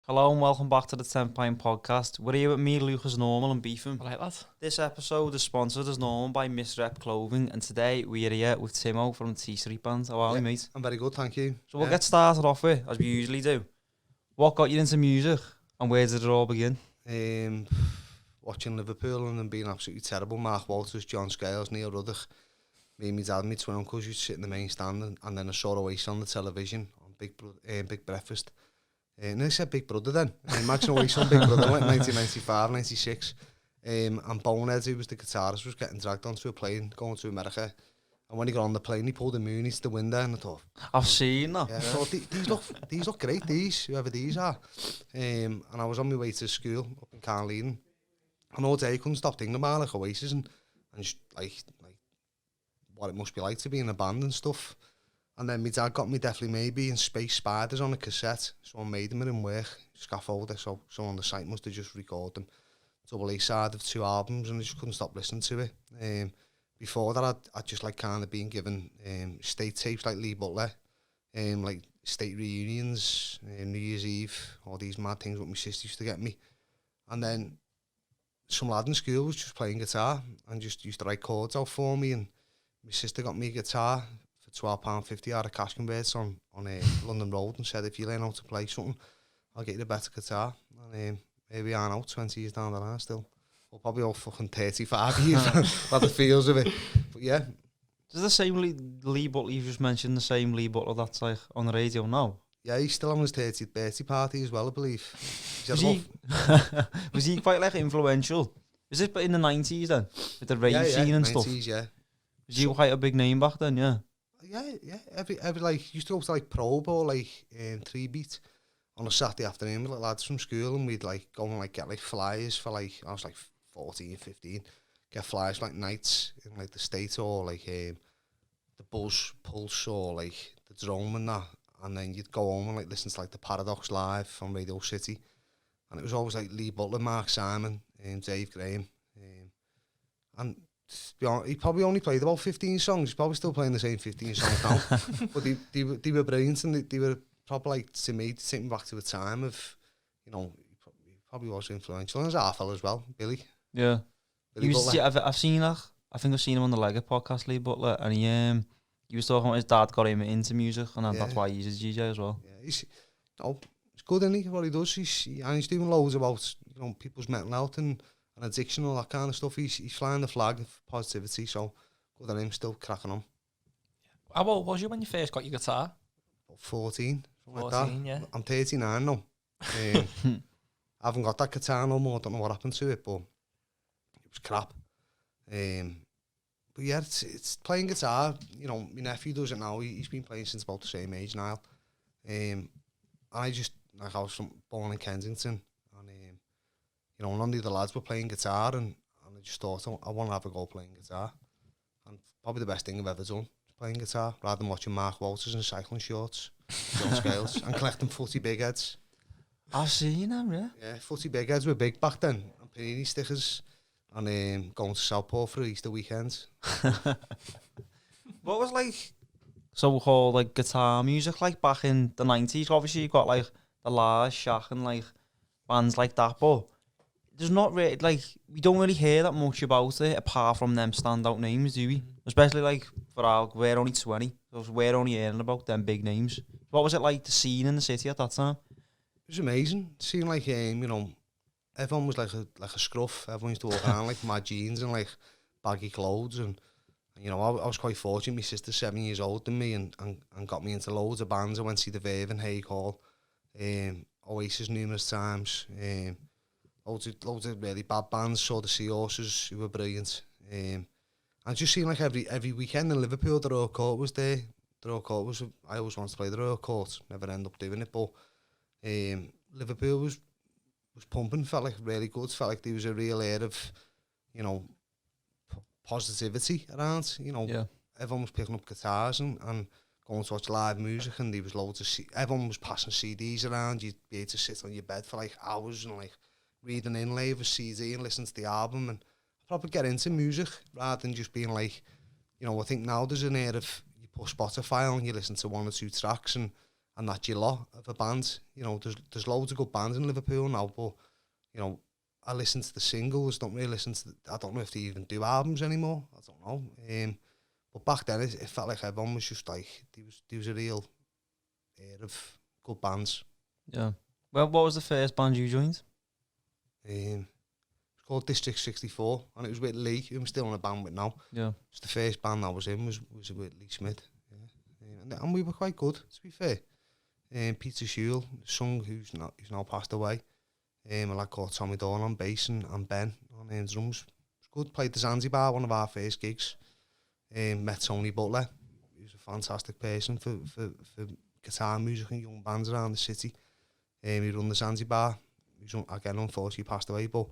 Hello and welcome back to the 10 Pint Podcast. We're here with me, Luke, as normal, and Beefing. Right, lad. This episode is sponsored as normal by Misrep Clothing, and today we're here with Timo from the T-Street Band. How are you, mate? I'm very good, thank you. So we'll get started off with, as we usually do. What got you into music, and where did it all begin? Watching Liverpool and them being absolutely terrible. Mark Walters, John Scales, Neil Ruddock. Me and my dad and my twin uncles used to sit in the main stand, and then I saw Oasis on the television on Big Breakfast. And they said Big Brother then. Imagine Oasis on Big Brother, like 1995, 96. And Bonehead, who was the guitarist, was getting dragged onto a plane going to America. And when he got on the plane, he pulled the moonies to the window, and I thought, I've seen that. yeah, I thought, these look great, whoever these are. And I was on my way to school up in Carleen, and all day I couldn't stop thinking about like Oasis and just like what it must be like to be in a band and stuff. And then my dad got me Definitely Maybe and Space Spiders on a cassette. Someone made them in work, scaffolder, so someone on the site must have just recorded them. Double A side of 2 albums, and I just couldn't stop listening to it. Before that, I'd just like kind of been given state tapes like Lee Butler, like state reunions, New Year's Eve, all these mad things what my sister used to get me. And then some lad in school was just playing guitar and just used to write chords out for me, and my sister got me a guitar for £12.50 out of cash converts on London Road, and said, if you learn how to play something, I'll get you a better guitar. And here we are now, 20 years down the line still. Well, probably all fucking 35 years by the feels of it. But yeah. Is the same Lee Butler you just mentioned, the same Lee Butler that's like on the radio now? Yeah, he's still on his 30th birthday party as well, I believe. Was he quite like influential? Was it in the 90s then? With the rave scene and 90s, stuff? Yeah. Was he quite a big name back then, yeah? Yeah. Every like, used to go to like Probe or like 3-Beat on a Saturday afternoon with like lads from school, and we'd like go and like get like flyers for like, I was like 14, 15, get flyers like nights in like the States or like the Buzz Pulse or like the Drome and that, and then you'd go home and like listen to like the Paradox Live on Radio City, and it was always like Lee Butler, Mark Simon, Dave Graham, and to be honest, he probably only played about 15 songs. He's probably still playing the same 15 songs now, but they were brilliant, and they were probably like, to me, to take me back to a time of, you know, he probably was influential, and there's our fella as well, Billy. Yeah. Billy Butler. I've seen that. I think I've seen him on the Lego podcast, Lee Butler, and he was talking about his dad got him into music, and that's why he's a DJ as well. Yeah, he's good, isn't he? What he does, he's doing loads about, you know, people's mental health and addiction and all that kind of stuff. He's flying the flag of positivity, so good on him, still cracking on. How old was you when you first got your guitar? About 14, something 14, like that. Yeah. I'm 39 now. I haven't got that guitar no more. I don't know what happened to it, but it was crap. But yeah, it's playing guitar. You know, my nephew does it now. He's been playing since about the same age now. I just, like, I was born in Kensington, and you know, none of the lads were playing guitar, and I just thought, I want to have a go playing guitar. And probably the best thing I've ever done, playing guitar, rather than watching Mark Walters in cycling shorts, John Scales, and collecting footy big heads. I've seen them, yeah. Yeah, footy big heads were big back then, and panini stickers, and going to Southport for Easter weekends. What was like so-called like guitar music like back in the 90s? Obviously you got like the Lars, Shaq and like bands like that, but there's not really, like, we don't really hear that much about it apart from them standout names, do we? Especially like we're only 20, so we're only hearing about them big names. What was it like, the scene in the city at that time? It was amazing. Seeing like, you know, everyone was like a scruff. Everyone used to walk around like mad jeans and like baggy clothes, and you know, I was quite fortunate. My sister's 7 years older than me, and got me into loads of bands. I went to see the Verve in Hague Hall, Oasis numerous times, loads of really bad bands. Saw the Seahorses, who were brilliant. And just seeing like every weekend in Liverpool, the Royal Court was there. The Royal Court was, I always wanted to play the Royal Court, never end up doing it, but Liverpool was pumping, felt like really good, felt like there was a real air of, you know, positivity around, you know. Yeah. Everyone was picking up guitars and going to watch live music, and there was loads of everyone was passing CDs around. You'd be able to sit on your bed for like hours and like read an inlay of a CD and listen to the album, and probably get into music rather than just being like, you know, I think now there's an air of, you put Spotify on, you listen to 1 or 2 tracks, and and that's your lot of a band. You know, there's loads of good bands in Liverpool now, but, you know, I listen to the singles, don't really listen to I don't know if they even do albums anymore, I don't know. But back then, it felt like everyone was just like, there was a real air of good bands. Yeah. Well, what was the first band you joined? It's called District 64, and it was with Lee, who I'm still in a band with now. Yeah. It's the first band I was in was with Lee Smith. Yeah. And we were quite good, to be fair. Peter Shule, the son who's now passed away. A lad called Tommy Dawn on bass and Ben on drums. It was good. Played the Zanzibar, one of our first gigs. Met Tony Butler, who's a fantastic person for guitar music and young bands around the city. He run the Zanzibar. He's again, unfortunately, passed away, but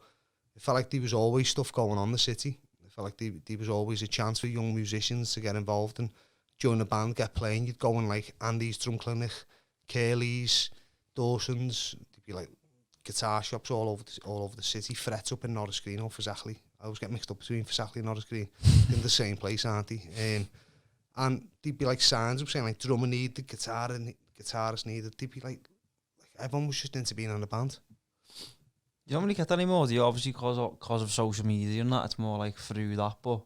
it felt like there was always stuff going on in the city. It felt like there was always a chance for young musicians to get involved and join a band, get playing. You'd go in like Andy's Drum Clinic, Curly's, Dawson's. There'd be like guitar shops all over the city. Frets up in Norris Green or Fazachley. I always get mixed up between Fazachley and Norris Green. In the same place, aren't they? And there'd be like signs up saying like drummer needed, guitarist needed. There'd be like everyone was just into being in a band. You don't really get that anymore, do you? Obviously, because of social media and that, it's more like through that. But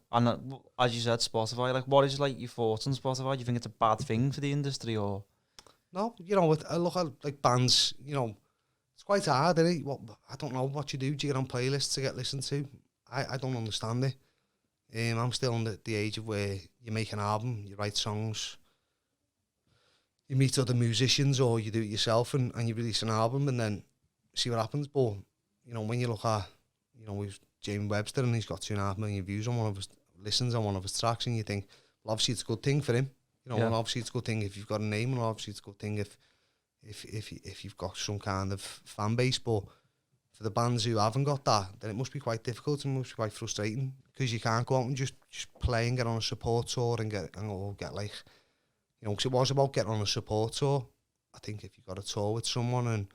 as you said, Spotify. Like, what is like your thoughts on Spotify? Do you think it's a bad thing for the industry, or? No, you know, I look at like bands. You know, it's quite hard, isn't it? I don't know what you do. Do you get on playlists to get listened to? I don't understand it. I'm still in the age of where you make an album, you write songs, you meet other musicians, or you do it yourself, and you release an album, and then see what happens. But you know, when you look at, you know, we've Jamie Webster, and he's got 2.5 million views on one of his listens on one of his tracks, and you think, well, obviously it's a good thing for him. You know, yeah. And obviously it's a good thing if you've got a name, and obviously it's a good thing if you've got some kind of fan base. But for the bands who haven't got that, then it must be quite difficult and must be quite frustrating, because you can't go out and just play and get on a support tour and get like, you know, because it was about getting on a support tour. I think if you got a tour with someone and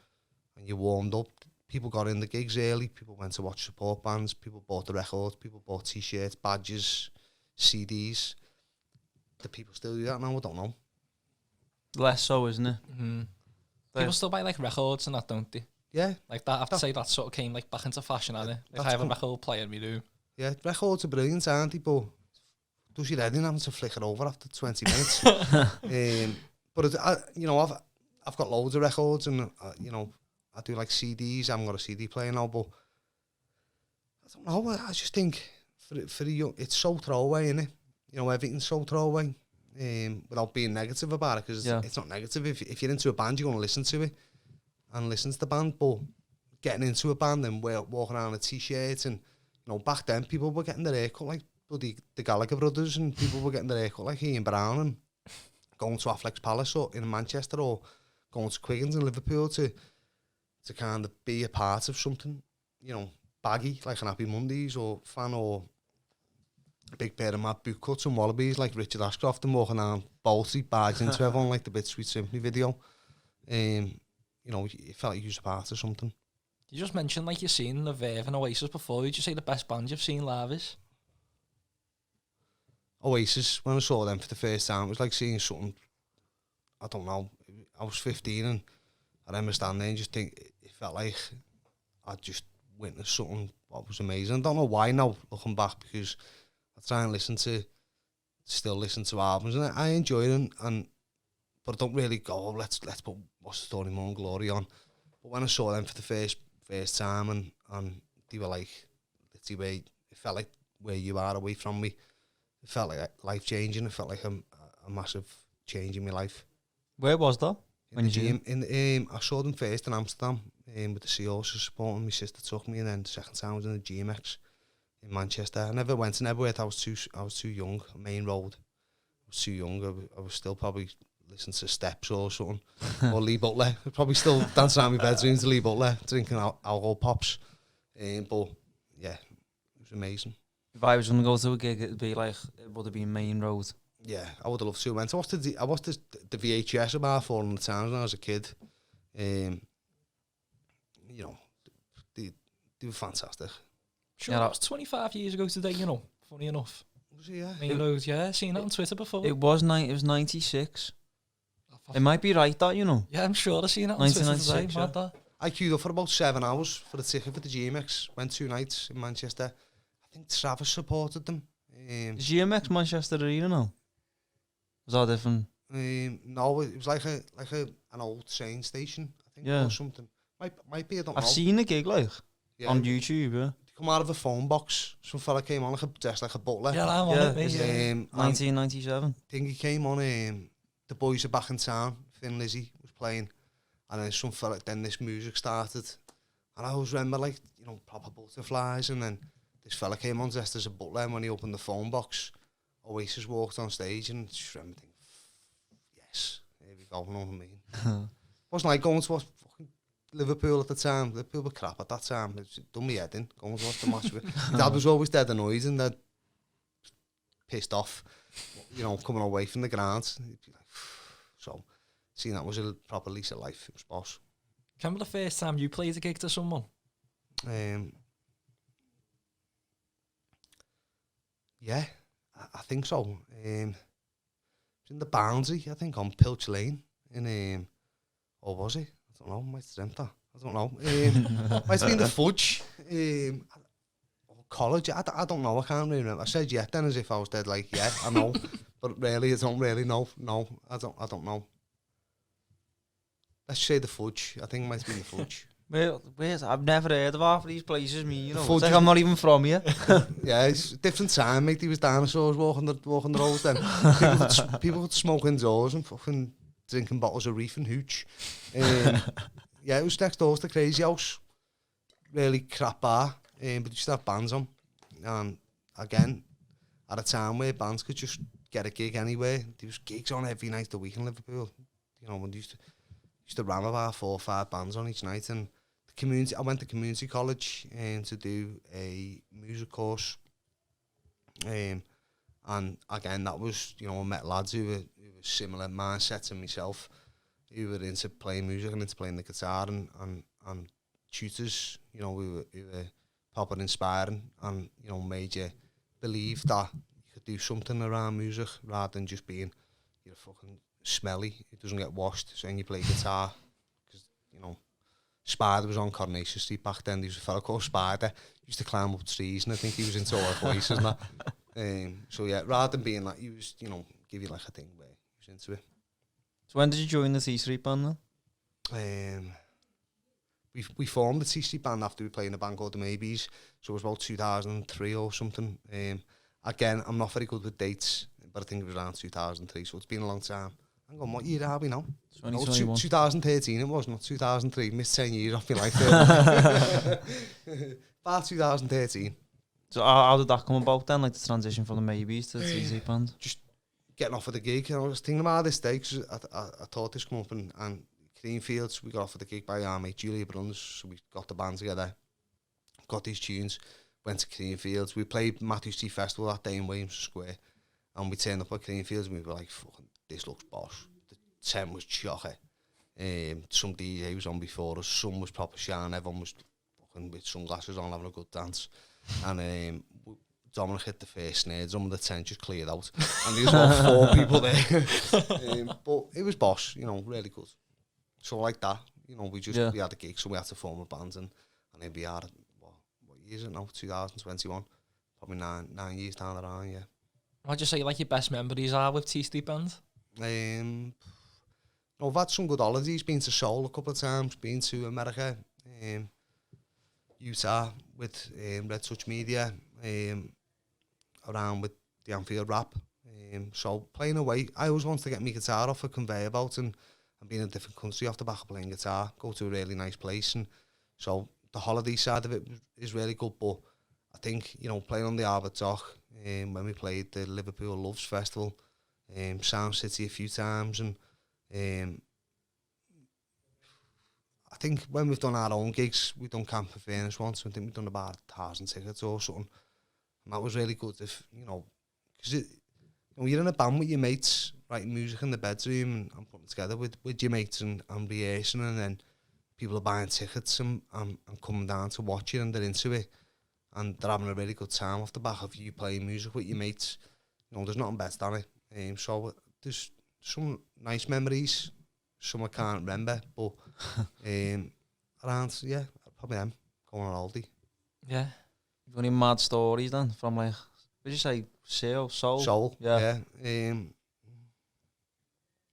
you warmed up, people got in the gigs early, people went to watch support bands, people bought the records, people bought t-shirts, badges, CDs. Do people still do that now? I don't know. Less so, isn't it? Mm-hmm. People still buy like records and that, don't they? Yeah. Like that, I have to say that sort of came like back into fashion, hasn't it? Like I have a record player in my room. Yeah, records are brilliant, aren't they? But does your head in having to flick it over after 20 minutes? But you know, I've got loads of records, and you know, I do like CDs. I haven't got a CD player now, but I don't know. I just think for the young, it's so throwaway, isn't it? You know, everything's so throwaway. Without being negative about it, because it's not negative. If you're into a band, you're going to listen to it and listen to the band. But getting into a band and walking around in t-shirts, and you know, back then people were getting their hair cut like bloody the Gallagher brothers, and people were getting their hair cut like Ian Brown, and going to Affleck's Palace or in Manchester, or going to Quiggins in Liverpool to kind of be a part of something, you know, baggy like an Happy Mondays or fan, or a big pair of mad boot cuts and wallabies like Richard Ashcroft, and walking down Bowl Street barging into everyone like the Bittersweet Symphony video. You know, it felt like you was a part of something. You just mentioned like you've seen the Verve and Oasis before. Would you say the best band you've seen live is? Oasis, when I saw them for the first time, it was like seeing something, I don't know, I was 15 and I remember standing there and just think, it felt like I'd just witnessed something that was amazing. I don't know why now, looking back, because I try and still listen to albums, and I enjoy them, but I don't really go, oh, let's put What's the Story, Morning Glory on. But when I saw them for the first time, and they were like, literally, it felt like where you are away from me. It felt like life-changing. It felt like a massive change in my life. Where was that? In the gym. I saw them first in Amsterdam with the Seahorses supporting. My sister took me, and then the second time I was in the GMX in Manchester. I never went anywhere. I was too young. Main Road. I was too young. I was still probably listening to Steps or something. Or Lee Butler. I'd probably still dancing around my bedroom to Lee Butler, drinking alcohol pops. But yeah, it was amazing. If I was going to go to a gig, it would have been Main Road. Yeah, I would have loved to. I watched the VHS about Falling the Towns when I was a kid. You know, they were fantastic. Sure, Yeah, that was 25 years ago today, you know. Funny enough. Was it, yeah? Main Road, yeah. Seen that on Twitter before. It was 96. It might be right, that, you know. Yeah, I'm sure I've seen it on Twitter today. 1996, Mad that. I queued up for about 7 hours for the ticket for the GMX. Went 2 nights in Manchester. I think Travis supported them. Is GMX Manchester Arena now? Was that different? No, it was like an old train station, I think, Yeah. or something. Might be, I don't know. I've seen the gig, like, Yeah, on YouTube, yeah. they come out of a phone box. Some fella came on dressed like a butler. Yeah, I'm on Yeah, it, mate. it's, Yeah. 1997. I think he came on, The Boys Are Back in Town, Thin Lizzy was playing, and then some fella, then this music started, and I always remember, like, you know, proper butterflies, and then this fella came on dressed as a butler, and when he opened the phone box, Oasis walked on stage, and just remember thinking, yes, here we go, you know what I mean? Wasn't like going to watch fucking Liverpool at the time. Liverpool were crap at that time. It done me head in, going to watch the match. My dad was always dead annoyed and that pissed off, you know, coming away from the ground. He'd be like, so, seeing that was a proper lease of life. It was boss. Remember the first time you played a gig to someone? Yeah, I think so. It was in the Boundary, I think, on Pilch Lane. Or was it? I don't know. Might have dreamt that. I don't know. Might have been the Fudge. Or college. I don't know. I can't really remember. I said yeah then as if I was dead. Like yeah, I know, but really I don't really know. No, I don't know. Let's say the Fudge. I think it might have been the Fudge. Where's I've never heard of half of these places, me, you know. Fudge It's like is- I'm not even from here. Yeah, it's a different time, mate. There was dinosaurs walking the roads then. People could smoke indoors and fucking drinking bottles of reef and hooch. Yeah, it was next door to the Crazy House. Really crap bar, but you used to have bands on. And again, at a time where bands could just get a gig anywhere, there was gigs on every night of the week in Liverpool. You know, when they used to ram about 4 or 5 bands on each night. And the community, I went to community college to do a music course. And again, that was, you know, I met lads who were similar mindset to myself, who were into playing music and into playing the guitar, and tutors, you know, who were proper inspiring and, you know, made you believe that you could do something around music rather than just being, you're fucking smelly, it doesn't get washed, so when you play guitar, because, you know, Spider was on Coronation Street back then. There was a fella called Spider, he used to climb up trees, and I think he was into all voices and that. So yeah, rather than being like, he was, you know, give you like a thing where he was into it. So when did you join the T Street band then? We formed the T Street band after we played in a band called the Maybes, so it was about 2003 or something. Again, I'm not very good with dates, but I think it was around 2003, so it's been a long time. Hang on, what year are we now? 2021. 2013 it was, not 2003. Missed 10 years off my life there. About 2013. So how did that come about then, like the transition from the Maybes to the T Street band? Just getting off of the gig. I was thinking about this day because I thought this come up and Greenfields, we got offered the gig by our mate Julia Bruns, so we got the band together, got these tunes, went to Greenfields. We played Matthews Tea Festival that day in Williamson Square, and we turned up at Greenfields and we were like, fucking, this looks boss. The tent was chocker. Some DJ was on before us, sun was proper shine, everyone was fucking with sunglasses on having a good dance. And Dominic hit the first snare drum and the tent just cleared out. And there was about 4 people there. But it was boss, you know, really good. So like that, you know, we had a gig, so we had to form a band, and then we had, what year is it now, 2021, probably nine years down the line, yeah. What'd you say, like, your best memories are with T Street band? I've had some good holidays, been to Seoul a couple of times, been to America, Utah with Red Touch Media, around with the Anfield Rap. So playing away, I always wanted to get my guitar off a conveyor belt and be in a different country off the back of playing guitar, go to a really nice place. And so the holiday side of it is really good, but I think, you know, playing on the Albert Dock, when we played the Liverpool Loves Festival, Sound City a few times, and I think when we've done our own gigs, we've done Camp for Fairness once, I think we've done about 1,000 tickets or something, and that was really good. If, you know, because you're in a band with your mates, writing music in the bedroom and putting it together with your mates and rehearsing, and then people are buying tickets and coming down to watch it, and they're into it, and they're having a really good time off the back of you playing music with your mates. You know, there's nothing better than it. So there's some nice memories, some I can't remember, but around, yeah, probably am going on Aldi. Yeah. You've got any mad stories then from like, what did you say, Soul? Soul, Yeah. yeah.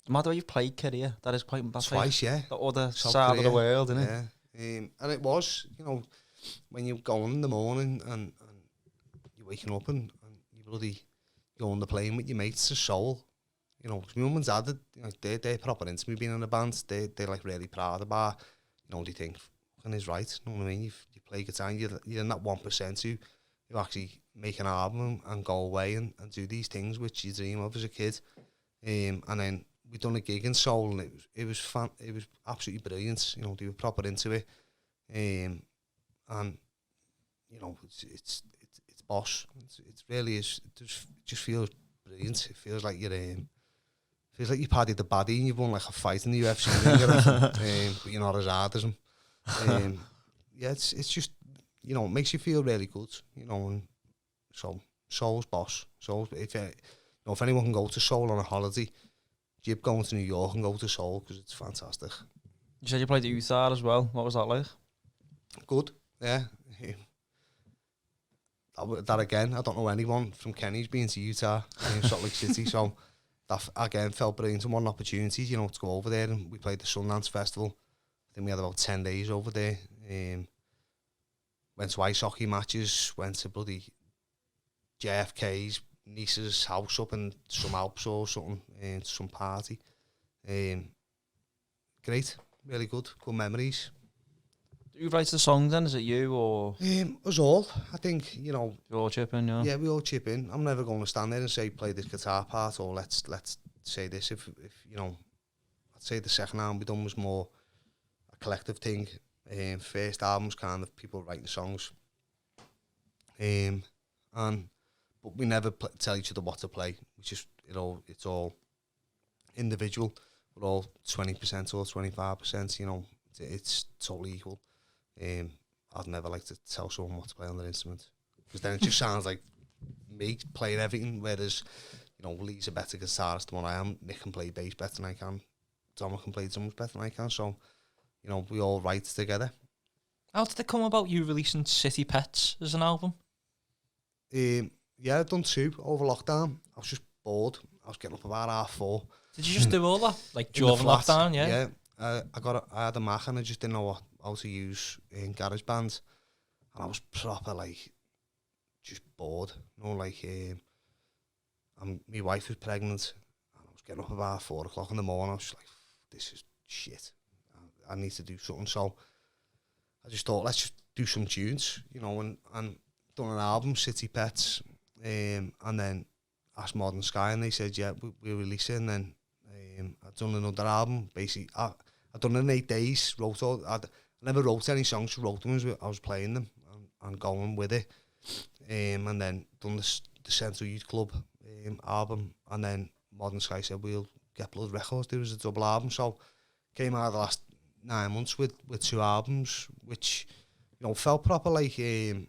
No matter where you've played Korea, that is quite, that's Twice, like yeah. the other South side Korea, of the world, isn't it? Yeah. And it was, you know, when you go on in the morning and you're waking up and you bloody go on the plane with your mates to Seoul, you know, 'cause my mum and dad, you know, they're proper into me being in a band. They're like really proud about, you know, they think, fucking is right, you know what I mean? You play guitar and you're in that 1% who actually make an album and go away and do these things which you dream of as a kid. And then we done a gig in Seoul and it was fun. It was absolutely brilliant. You know, they were proper into it. And you know, it's boss. It really is. It just feels brilliant. It feels like you paddied the baddie and you've won like a fight in the UFC. But you're not as hard as him. Yeah, it's just, you know, it makes you feel really good. You know, and so Seoul's boss. Seoul's, if anyone can go to Seoul on a holiday, Jib going to New York and go to Seoul because it's fantastic. You said you played at Utah as well. What was that like? Good, yeah. That again, I don't know anyone from Kenny's been to Utah in Salt Lake City, so that again felt brilliant and one opportunity, you know, to go over there. And we played the Sundance Festival. I think we had about 10 days over there. Went to ice hockey matches, went to bloody JFK's niece's house up in some Alps or something, to some party. Great, really good memories. Who writes the songs then? Is it you or? Us all, I think, you know. You all chip in, yeah? Yeah, we all chip in. I'm never going to stand there and say, play this guitar part or let's say this. If you know, I'd say the second album we done was more a collective thing. First album's kind of people writing songs. But we never tell each other what to play. We just, you know, it's all individual. We're all 20% or 25%, you know, it's totally equal. I'd never like to tell someone what to play on their instrument because then it just sounds like me playing everything, whereas, you know, Lee's a better guitarist than what I am. Nick can play bass better than I can. Tom can play drums better than I can. So, you know, we all write together. How did it come about you releasing City Pets as an album? Yeah, I've done 2 over lockdown. I was just bored. I was getting up about 4:30. Did you just do all that? Like during lockdown, yeah? Yeah. I had a Mac and I just didn't know how to use in GarageBand. And I was proper, like, just bored. You know, like, my wife was pregnant. And I was getting up about 4 o'clock in the morning. I was just like, this is shit. I need to do something. So I just thought, let's just do some tunes, you know, and done an album, City Pets, and then asked Modern Sky, and they said, yeah, we'll release it. And then I'd done another album. Basically, I'd done it in 8 days. I never wrote any songs, just wrote them as I was playing them and going with it. And then done the Central Youth Club album, and then Modern Sky said, we'll get Blood Records, there was a double album. So came out of the last 9 months with 2 albums, which, you know, felt proper like, you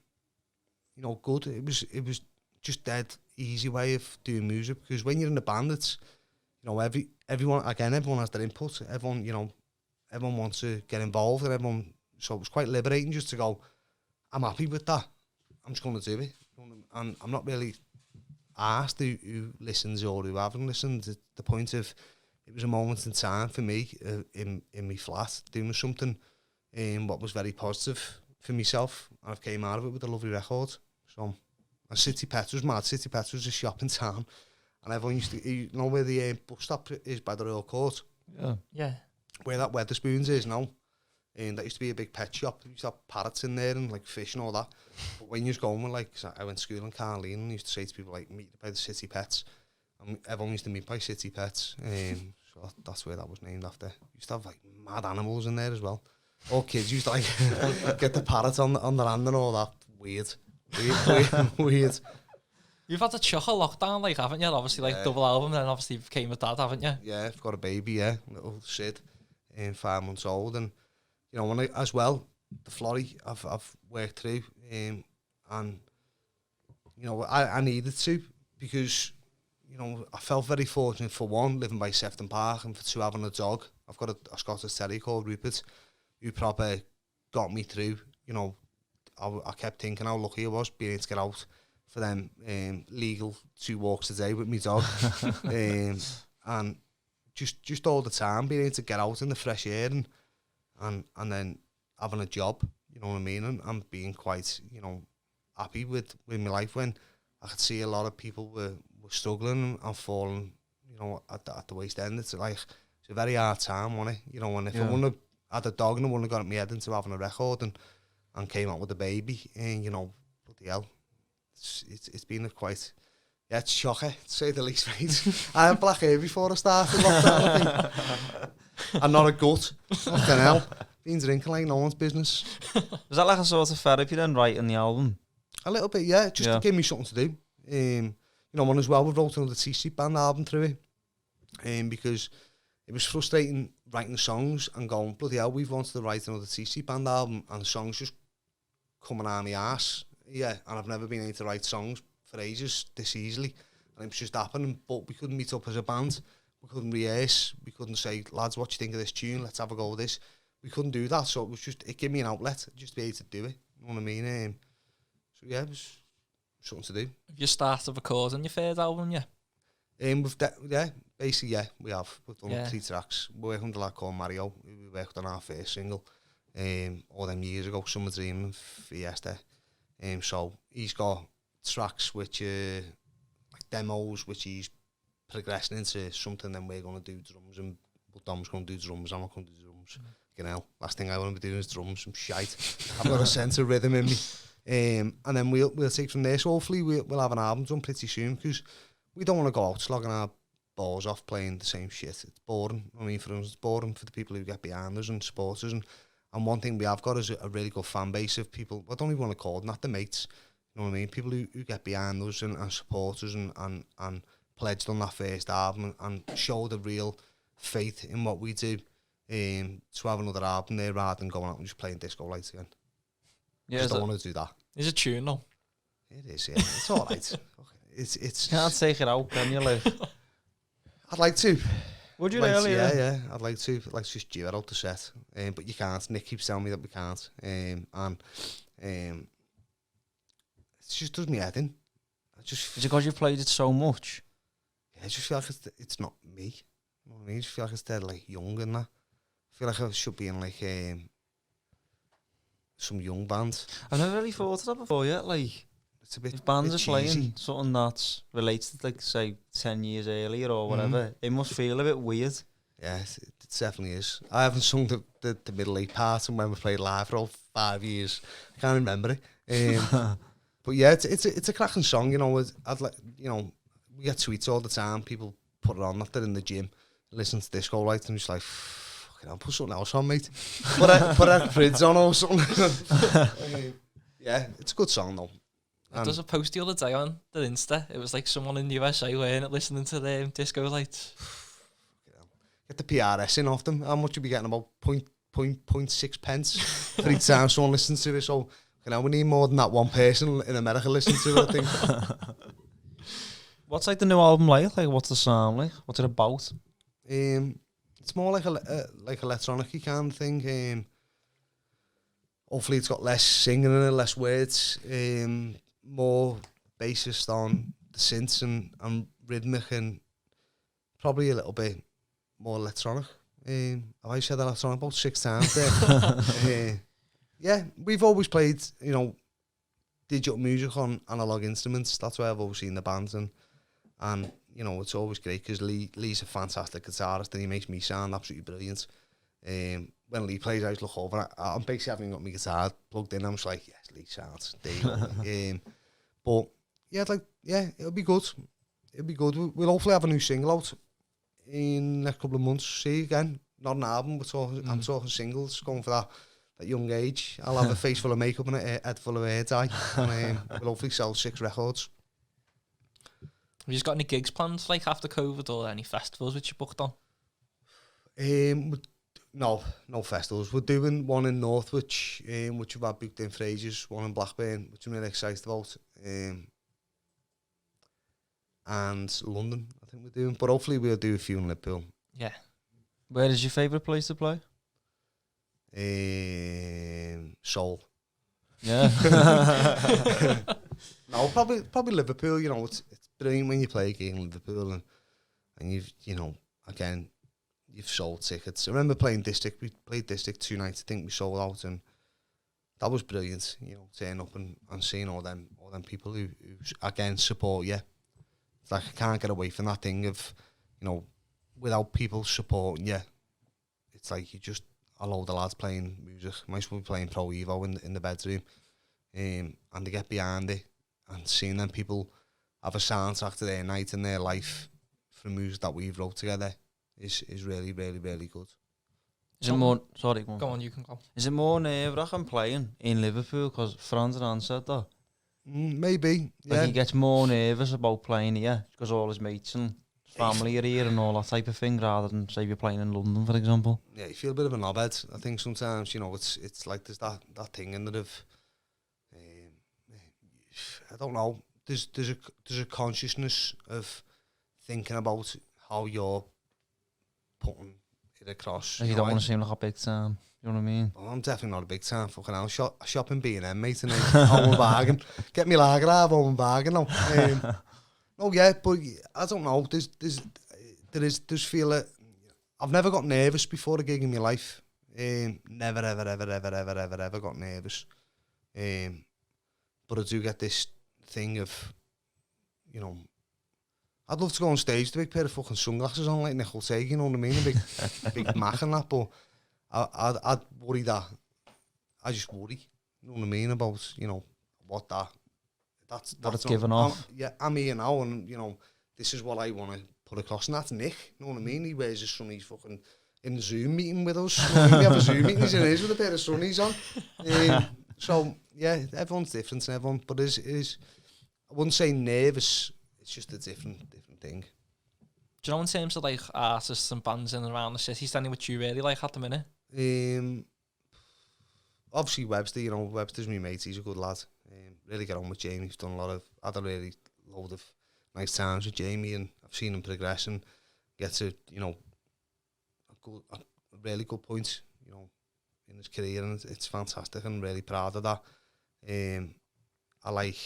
know, good. It was just dead easy way of doing music, because when you're in a band, it's, you know, everyone has their input. Everyone wants to get involved, and so it was quite liberating just to go, I'm happy with that. I'm just going to do it. And I'm not really asked who listens or who haven't listened. At the point of, it was a moment in time for me in my flat, doing something what was very positive for myself. I've came out of it with a lovely record. So, and City Pets was mad. City Pets was a shop in town, and everyone used to, you know where the bus stop is by the Royal Court? Yeah. Where that Wetherspoons is now. And that used to be a big pet shop. There used to have parrots in there and like fish and all that. But when you was going with, like, I went to school in Carleen and used to say to people, like, meet by the City Pets. And everyone used to meet by City Pets. So that's where that was named after. Used to have like mad animals in there as well. All kids used to like get the parrots on the hand and all that. Weird. You've had a chuck of lockdown, like, haven't you? Obviously, like, double album, then obviously became a dad, haven't you? Yeah, I've got a baby, yeah, little Sid, 5 months old, and you know, when as well, the Florrie I've worked through, and you know, I needed to, because, you know, I felt very fortunate for one, living by Sefton Park, and for two, having a dog. I've got a Scottish Terrier called Rupert, who proper got me through. You know, I kept thinking how lucky I was being able to get out for them legal 2 walks a day with my dog. And just all the time being able to get out in the fresh air and then having a job, you know what I mean, and being quite, you know, happy with my life when I could see a lot of people were struggling and falling, you know, at the waist end. It's like, it's a very hard time, wasn't it? You know, and if I wouldn't have had a dog and I wouldn't have got my head into having a record and came out with a baby, and, you know, bloody hell, it's been a quite... Yeah, it's shocking, to say the least, mate. I had black hair before I started lockdown, I think. And not a gut. Fucking hell. Been drinking like no one's business. Was that like a sort of therapy then, writing the album? A little bit, yeah. Just to give me something to do. You know, one as well, we wrote another T-Street Band album through it. Because it was frustrating writing songs and going, bloody hell, we've wanted to write another T-Street Band album and the songs just coming out of my arse. Yeah, and I've never been able to write songs for ages this easily, and it was just happening, but we couldn't meet up as a band, we couldn't rehearse, we couldn't say, lads, what do you think of this tune, let's have a go with this. We couldn't do that, so it was just, it gave me an outlet just to be able to do it, you know what I mean? So yeah, it was something to do. Have you started recording your third album yet? Basically, yeah, we have. We've done 3 tracks. We're working with a lad called Mario, who we worked on our first single all them years ago, Summer Dream and Fiesta. So he's got tracks which like demos which he's progressing into something, then we're going to do drums, and Dom's going to do drums, I'm not going to do drums. You know, last thing I want to be doing is drums, I'm shite. I've got a sense of rhythm in me. And then we'll take from there, so hopefully we'll have an album done pretty soon, because we don't want to go out slogging our balls off playing the same shit. It's boring. I mean, for us, it's boring for the people who get behind us and support us, and one thing we have got is a really good fan base of people, I don't even want to call them, not the mates, you know what I mean? People who get behind us and support us and pledged on that first album and show the real faith in what we do, to have another album there rather than going out and just playing Disco Lights again. Yeah, I just don't want to do that. Is it tune though? It is, yeah. It's all right. It's You can't take it out, can you? Like, I'd like to. would you Like, really? Yeah. I'd like to. Like, just do it out the set. But you can't. Nick keeps telling me that we can't. It just does me head in. Is it because you've played it so much? Yeah, I just feel like it's not me. You know what I mean? I just feel like it's dead like young and that. I feel like I should be in like some young band. I've never really thought of that before yet. Like, It's a bit. if bands bit are playing cheesy. something that's related to, like, say, 10 years earlier or whatever, it must feel a bit weird. Yeah, it definitely is. I haven't sung the middle eight part, and when we played live for all 5 years, I can't remember it. But yeah, it's a cracking song. You know, I'd like, you know, we get tweets all the time. People put it on after in the gym, listen to Disco Lights, and just like, fucking hell, put something else on, mate. put a Fridge on or something. Yeah, it's a good song though. There was a post the other day on the Insta. It was like someone in the USA wearing it, listening to the Disco Lights. Get the PRS in off them. How much you be getting? About 0.6 pence for each time someone listens to it. So, you know, we need more than that one person in America listening to it, I think. What's like the new album like? Like, what's the sound like? What's it about? It's more like electronic-y kind of thing. Hopefully it's got less singing in it, less words, more based on the synths and rhythmic, and probably a little bit more electronic. I said electronic about 6 times there. Yeah, we've always played, you know, digital music on analog instruments. That's why I've always seen the bands, and you know, it's always great because Lee's a fantastic guitarist and he makes me sound absolutely brilliant. When Lee plays, I just look over. I'm basically having got my guitar plugged in. I'm just like, yes, Lee sounds. There you go. But yeah, it'll be good. It'll be good. We'll hopefully have a new single out in the next couple of months. See again, not an album. I'm talking singles. Going for that young age. I'll have a face full of makeup and a head full of hair dye, and we'll hopefully sell 6 records. Have you got any gigs planned, like after COVID, or any festivals which you booked on? No festivals. We're doing one in Northwich, which we've had booked in for ages, one in Blackburn, which I'm really excited about. and London, I think we're doing. But hopefully we'll do a few in Liverpool. Yeah. Where is your favourite place to play? Seoul. Yeah. No, probably Liverpool. You know, it's brilliant when you play a game in Liverpool and you've sold tickets. I remember playing District. We played District 2 nights. I think we sold out, and that was brilliant. You know, turning up and seeing all them people who again support you. It's like I can't get away from that thing of, you know, without people supporting you, it's like you just a load of lads playing music. Might as well be playing Pro Evo in the bedroom, and they get behind it and seeing them people have a soundtrack to their night and their life from music that we've wrote together is really, really, really good. Is it more... Sorry, Go on, you can go. Is it more nerve-wracking playing in Liverpool? Because Fernand said that. Maybe, yeah. Like he gets more nervous about playing here because all his mates and his family are here and all that type of thing, rather than say you're playing in London, for example. Yeah, you feel a bit of a knobhead. I think sometimes, you know, it's like there's that thing in it of, I don't know. There's a consciousness of thinking about how you're putting it across. Like you don't want to seem like a big time. You know what I mean? Well, I'm definitely not a big time. Fucking hell. Shop in B&M, mate, and home and bargain. Get me lager, have home and bargain. No, yeah, but I don't know. There's feel it. I've never got nervous before a gig in my life. Never, ever got nervous. But I do get this thing of, you know, I'd love to go on stage with a big pair of fucking sunglasses on like Nickel Tage, you know what I mean? A big Mac and that, but I'd worry that. I just worry, you know what I mean, about, you know, what that's it's given off. I'm here now, and, you know, this is what I want to put across, and that's Nick, you know what I mean? He wears his sunnies fucking in the Zoom meeting with us. You know what I mean? We have a Zoom meeting, he's in his with a pair of sunnies on. So, yeah, everyone's different and everyone, but is I wouldn't say nervous, it's just a different thing. Do you know, in terms of like artists and bands in and around the city, standing what you really like at the minute? Obviously Webster, you know, Webster's my mate, he's a good lad. Really get on with Jamie, he's done had a really load of nice times with Jamie, and I've seen him progress and get to, you know, a really good point, you know, in his career, and it's fantastic, and really proud of that. I like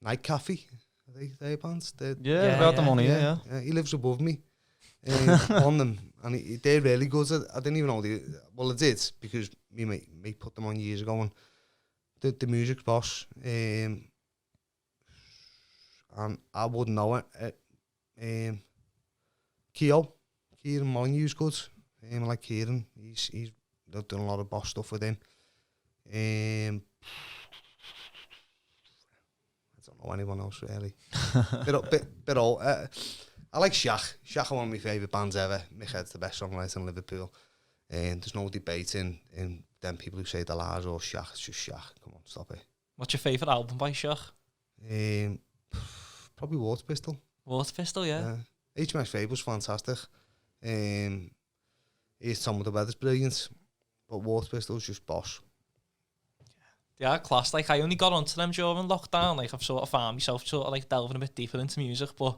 Night Cafe, are they bands? About the money, yeah. He lives above me on them, and they're really good. I didn't even know I did, because me mate put them on years ago, and the music's boss, and I wouldn't know it. Kieran Molyneux's good. I like Kieran. He's done a lot of boss stuff with him. I don't know anyone else really. bit old. I like Shaq. Shaq are one of my favourite bands ever. Mick Head's the best songwriter in Liverpool. And there's no debate in them people who say the Lars or Shaq. It's just Shaq. Come on, stop it. What's your favourite album by Shaq? Probably Water Pistol. Water Pistol, yeah. HMS Fable was fantastic. Here's Tom with the Weather's brilliant. But Water Pistol's just boss. Yeah, class. Like, I only got onto them during lockdown. Like, I've sort of found myself sort of like delving a bit deeper into music, but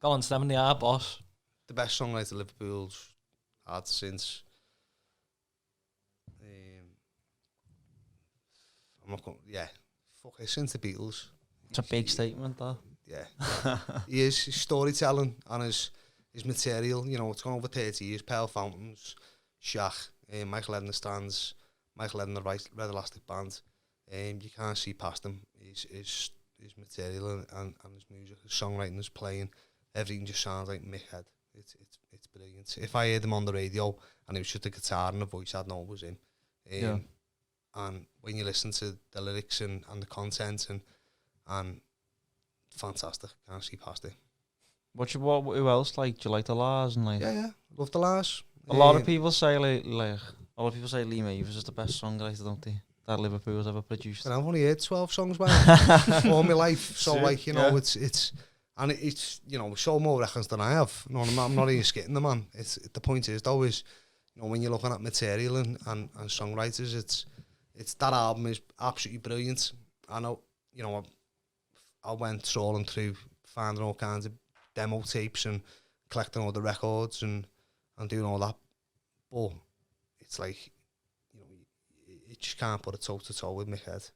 got onto them and they are boss. The best songwriter Liverpool's had since... I'm not going... Yeah. Fuck it, since the Beatles. It's a big statement, that. Yeah. He is. His storytelling and his material, you know, it's gone over 30 years. Pale Fountains, Shaq, Michael Ed and the Stands, Michael Ed and the Red Elastic Band. You can't see past him. His material and his music, his songwriting, his playing, everything just sounds like Mick Head. It's brilliant. If I heard him on the radio and it was just a guitar and a voice, I'd know it was him. And when you listen to the lyrics and the content and fantastic, can't see past it. Who else like? Do you like the Lars and like? Yeah, love the Lars. A lot of people say like a lot of people say Lee Mavers is the best songwriter, don't they? That Liverpool's ever produced. And I've only heard 12 songs by him all my life, so like, you know, it's you know, sold more records than I have. No, I'm not even skitting the man. The point is though is, you know, when you're looking at material and songwriters, it's that album is absolutely brilliant. I know, you know, I went trawling through, finding all kinds of demo tapes and collecting all the records and doing all that. But it's like, you know, you just can't put it toe to toe with Mick Head.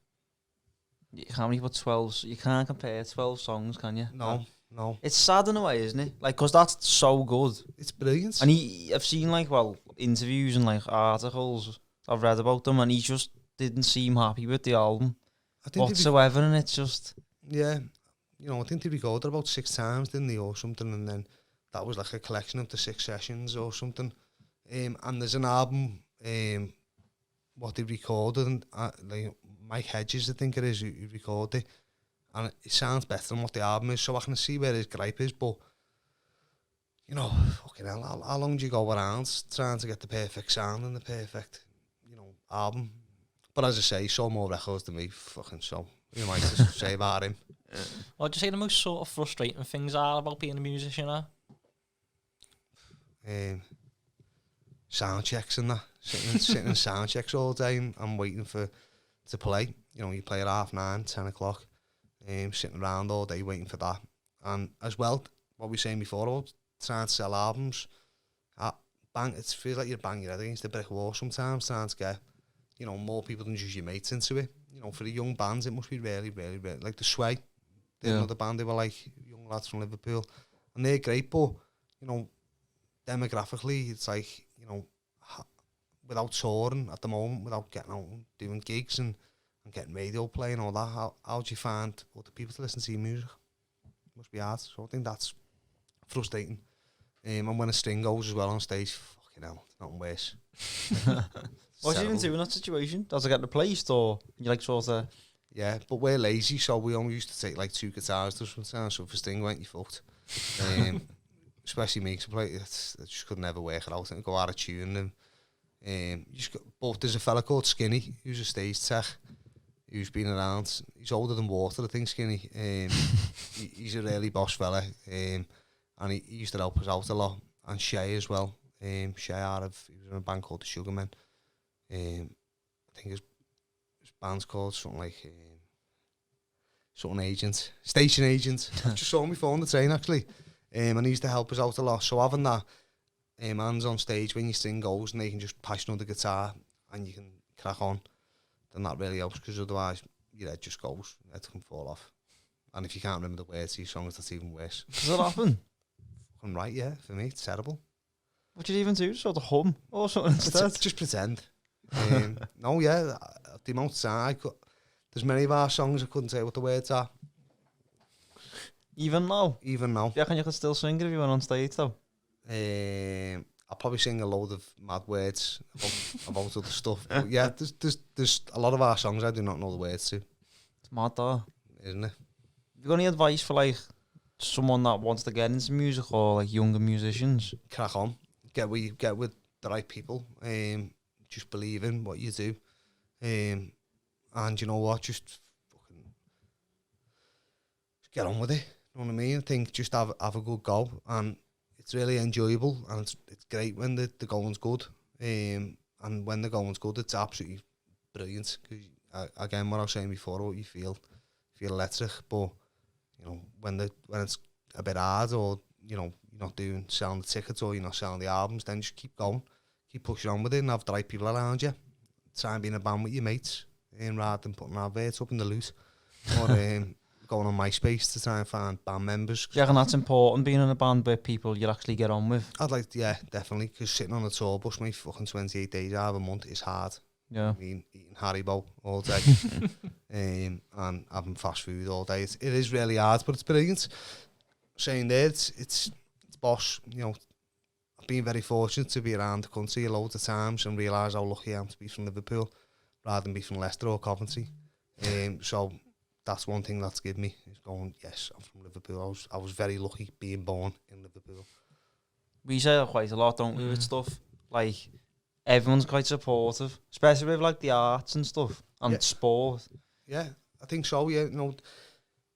You can't really put 12. You can't compare 12 songs, can you? No. It's sad in a way, isn't it? Like, because that's so good. It's brilliant. And I've seen, like, interviews and, like, articles I've read about them, and he just didn't seem happy with the album whatsoever, and it's just... Yeah. You know, I think they recorded about 6 times, didn't they, or something, and then that was like a collection of the 6 sessions or something. And there's an album, what they recorded, and like Mike Hedges, I think it is, who recorded it, and it sounds better than what the album is, so I can see where his gripe is, but, you know, fucking hell, how long do you go around trying to get the perfect sound and the perfect, you know, album? But as I say, he sold more records than me, fucking so. You might just say about him. What would you say the most sort of frustrating things are about being a musician now? Sound checks and that. Sitting in sound checks all day and waiting to play. You know, you play at 9:30, 10 o'clock. Sitting around all day waiting for that. And as well, what we were saying before about trying to sell albums, it feels like you're banging your head against the brick wall sometimes, trying to get, you know, more people than just your mates into it. You know, for the young bands, it must be really, really, really, like the Sway, they're another band, they were like young lads from Liverpool, and they're great, but, you know, demographically, it's like, you know, without touring at the moment, without getting out and doing gigs and getting radio play and all that, how do you find other people to listen to your music? It must be hard, so I think that's frustrating. And when a string goes as well on stage, fucking hell, it's nothing worse. What do you even do in that situation? Does it get replaced, or you like sort of... Yeah, but we're lazy, so we only used to take like 2 guitars to sometimes, so if a string went, you fucked. Especially me, because I just could never work it out and go out of tune. And but there's a fella called Skinny, who's a stage tech, who's been around. He's older than Water, I think, Skinny. He's a really boss fella, and he used to help us out a lot. And Shay as well. Shay he was in a band called the Sugarmen. I think his band's called something like Station Agent. I just saw him before on the train actually, and he used to help us out a lot. So having that hands on stage when your string goes and they can just pass another guitar and you can crack on, then that really helps, because otherwise your head just goes, your head can fall off. And if you can't remember the words to your songs, that's even worse. Does it happen? Fucking right, yeah. For me, it's terrible. What do you even do? Sort of hum or something instead? Just pretend. No, yeah, the amount of time there's many of our songs I couldn't tell you what the words are. Even now? Even now. Do you reckon you could still sing it if you went on stage though? I'll probably sing a load of mad words about other stuff. But yeah, there's a lot of our songs I do not know the words to. It's mad though. Isn't it? Have you got any advice for like someone that wants to get into music, or like younger musicians? Crack on. Get with the right people. Just believe in what you do. And you know what, just get on with it. You know what I mean? I think just have a good go, and it's really enjoyable, and it's great when the going's good. And when the going's good, it's absolutely brilliant. Because again, what I was saying before, what you feel electric, but you know, when it's a bit hard, or you know, you're not selling the tickets, or you're not selling the albums, then just keep going, keep pushing on with it, and have the right people around you. Try and be in a band with your mates, rather than putting adverts up in the loot, or going on MySpace to try and find band members. Do you reckon that's important, being in a band with people you actually get on with? I'd like to, yeah, definitely, because sitting on a tour bus, mate, fucking 28 days out of a month is hard. Yeah. I mean, eating Haribo all day and having fast food all day. It is really hard, but it's brilliant. Saying there, it's boss. You know, I've been very fortunate to be around the country a load of times and realise how lucky I am to be from Liverpool rather than be from Leicester or Coventry. So that's one thing that's given me, is going, yes, I'm from Liverpool. I was very lucky being born in Liverpool. We say that quite a lot, don't we, with stuff? Like, everyone's quite supportive, especially with like the arts and stuff, and sport. Yeah, I think so, yeah. You know,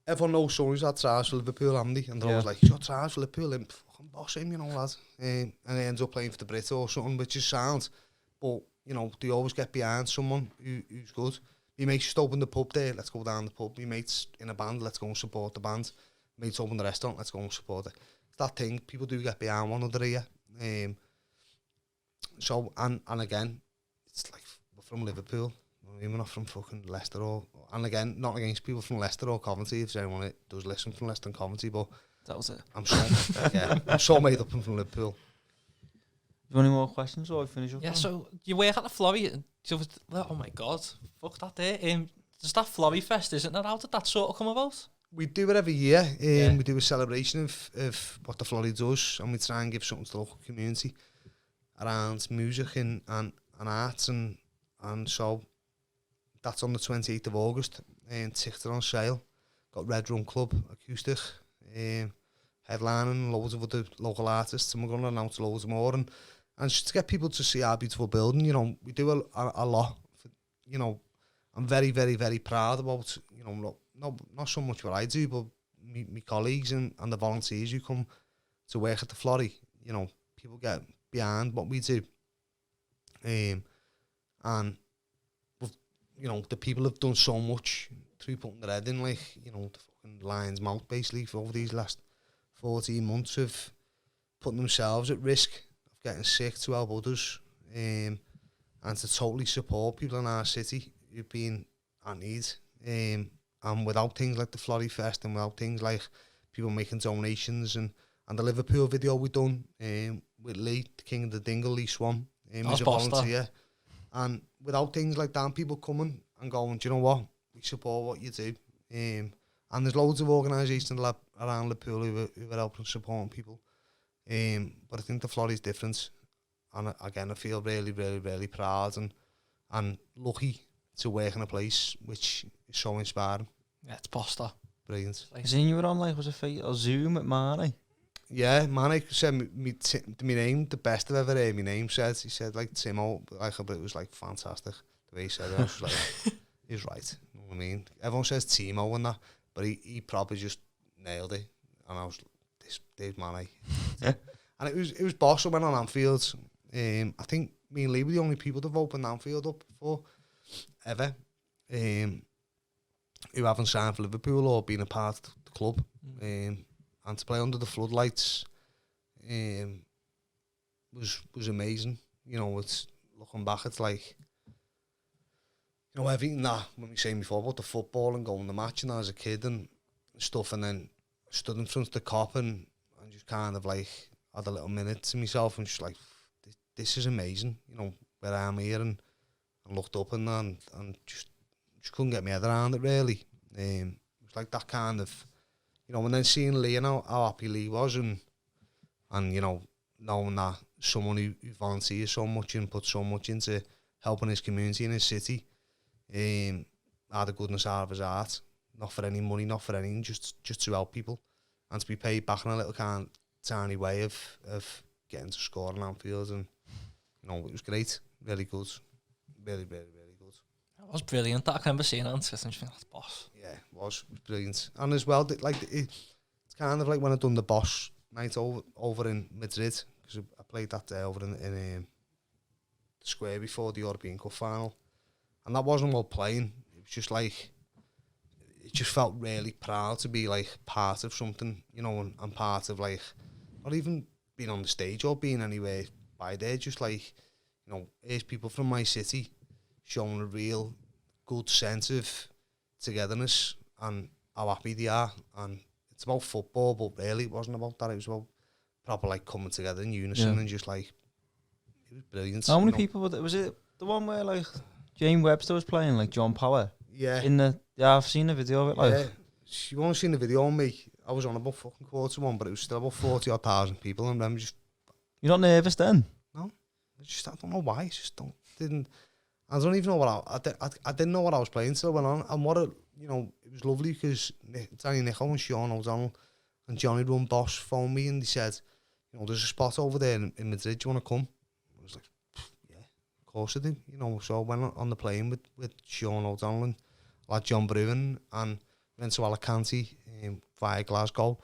everyone knows someone who's had tries for Liverpool, haven't they? And they're always like, you're tries for Liverpool, and fucking boss him, you know, lad. And he ends up playing for the Brit or something, which is sound. But, you know, they always get behind someone who's good. your mates just open the pub there, let's go down the pub. Your mates in a band, let's go and support the band. Mates open the restaurant, let's go and support it. It's that thing, people do get behind one another here. So, and again, it's like, we're from Liverpool. We're not from fucking Leicester and again, not against people from Leicester or Coventry, if anyone does listen from Leicester and Coventry, but That was it. I'm so made up from Liverpool. Do you have any more questions or I finish up? Yeah, now? so you work at the Florrie. So, oh my God, fuck that there. There's that Florrie Fest, isn't there? How did that sort of come about? We do it every year. We do a celebration of what the Florrie does, and we try and give something to the local community around music and arts, and so that's on the 28th of August. And tickets are on sale. Got Red Rum Club, acoustic, headlining, loads of other local artists, and we're going to announce loads more. And just to get people to see our beautiful building, you know, we do a lot. For, you know, I'm very, very, very proud about, you know, not so much what I do, but my colleagues and the volunteers who come to work at the Florrie. You know, people get behind what we do. And, you know, the people have done so much through putting their head in, like, you know, the fucking lion's mouth, basically, for over these last 14 months of putting themselves at risk of getting sick to help others, and to totally support people in our city who've been at need. And without things like the Florrie Fest, and without things like people making donations, and the Liverpool video we done with Lee, the King of the Dingle, Lee Swan, he's a volunteer. And without things like that, people coming and going, do you know what, we support what you do. And there's loads of organisations around Liverpool who are helping supporting people. But I think the Florrie's different. And again, I feel really, really, really proud and lucky to work in a place which is so inspiring. Yeah, it's Boster. Brilliant. I seen you were on, like, was it a Zoom with Marnie? Yeah, Manny said my name, the best I've ever heard my name said. He said, like, Timo, like, but it was, like, fantastic. The way he said it, I was like, he's right. You know what I mean? Everyone says Timo and that, but he probably just nailed it. And I was like, this Manny. And it was boss. I went on Anfield. I think me and Lee were the only people to have opened Anfield up for ever. Who haven't signed for Liverpool or been a part of the club. And to play under the floodlights was amazing. You know, it's looking back, it's like, you know, everything that when we saying before about the football and going to the match and as a kid and stuff, and then stood in front of the cop and just kind of like had a little minute to myself and just like, this is amazing. You know, where I am here, and looked up and just couldn't get my head around it really. It was like that kind of, you know, and then seeing Lee and how happy Lee was, and you know, knowing that someone who volunteers so much and puts so much into helping his community and his city, had the goodness out of his heart, not for any money, not for anything, just to help people, and to be paid back in a little tiny way of getting to score in Anfield, and you know, it was great, really good, really, really, really good. It was brilliant. That I remember seeing it on Twitter and just thinking, that's boss. Yeah, it was brilliant. And as well, like, it's kind of like when I done the Bosch night over in Madrid, because I played that day over in the square before the European Cup final. And that wasn't about playing. It was just like, it just felt really proud to be like part of something, you know, and part of like, not even being on the stage or being anywhere by there, just like, you know, here's people from my city showing a real good sense of togetherness and how happy they are. And it's about football, but really it wasn't about that. It was about proper like coming together in unison, and just like, it was brilliant. How many people was it the one where like James Webster was playing like John Power? Yeah. I've seen the video of it, like. Yeah. You won't seen the video on me. I was on about fucking 1:15, but it was still about 40,000 people, and I'm just... You're not nervous then? No. I don't know why. I don't even know what I didn't know what I was playing till I went on. And you know, it was lovely because Danny Nicho and Sean O'Donnell and Johnny Run Boss phoned me and they said, you know, there's a spot over there in Madrid, do you want to come? I was like, yeah, of course I do. You know, so I went on the plane with Sean O'Donnell and lad John Bruin, and went to Alicante via Glasgow.